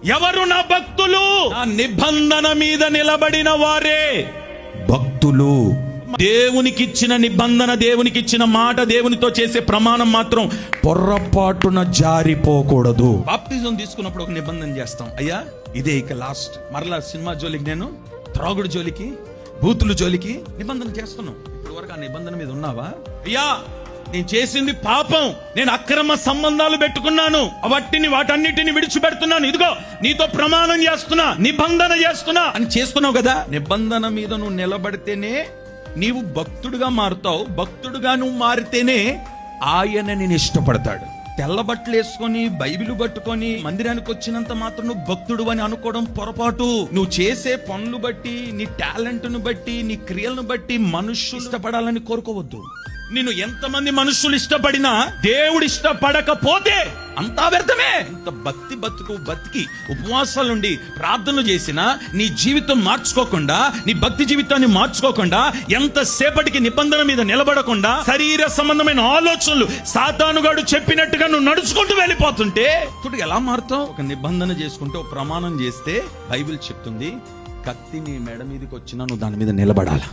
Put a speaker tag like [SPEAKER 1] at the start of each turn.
[SPEAKER 1] ఎవరు నా భక్తులు? నా నిబంధన మీద నిలబడిన వారే భక్తులు. దేవునికిచ్చిన నిబంధన, దేవునికిచ్చిన మాట, దేవునితో చేసే ప్రమాణం మాత్రం పొర్రపాటున జారిపోకూడదు. బాప్తిజం తీసుకున్నప్పుడు ఒక నిబంధన చేస్తాం, అయ్యా ఇదే ఇక లాస్ట్. మరలా సినిమా జోలికి, నేను త్రాగుడు జోలికి, బూతులు జోలికి నిబంధన చేస్తున్నాం. ఇప్పుడు వరకు ఆ నిబంధన మీద ఉన్నావా? అయ్యా నేను చేసింది పాపం, నేను అక్రమ సంబంధాలు పెట్టుకున్నాను, వాటన్నిటిని విడిచిపెడుతున్నాను, ఇదిగో నీతో ప్రమాణం చేస్తున్నా, నిబంధన చేస్తున్నా అని చేస్తున్నావు కదా. నిబంధన మీద నువ్వు నిలబడితేనే నీవు భక్తుడుగా మారుతావు. భక్తుడుగా నువ్వు మారితేనే ఆయన నేను ఇష్టపడతాడు. తెల్ల బట్టలు వేసుకొని బైబిల్ పట్టుకొని మందిరానికి వచ్చినంత మాత్రం నువ్వు భక్తుడు అని అనుకోవడం పొరపాటు. నువ్వు చేసే పనులు బట్టి, నీ టాలెంట్ ను బట్టి, నీ క్రియలను బట్టి మనుషులు ఇష్టపడాలని కోరుకోవద్దు. నిన్ను ఎంతమంది మనుషులు ఇష్టపడినా దేవుడు ఇష్టపడకపోతే అంతా వ్యర్థమే. ఇంత భక్తి బతికి ఉపవాసాలుండి ప్రార్థనలు చేసినా నీ జీవితం మార్చుకోకుండా, నీ భక్తి జీవితాన్ని మార్చుకోకుండా, ఎంతసేపటికి నిబంధన మీద నిలబడకుండా శరీర సంబంధమైన ఆలోచనలు సాతానుగాడు చెప్పినట్టుగా నువ్వు నడుచుకుంటూ వెళ్ళిపోతుంటే ఇప్పుడు ఎలా మారుతావు? ఒక నిబంధన చేసుకుంటే, ఒక ప్రమాణం చేస్తే బైబిల్ చెప్తుంది, కత్తి నీ మెడ మీదకి వచ్చినా నువ్వు దాని మీద నిలబడాలా.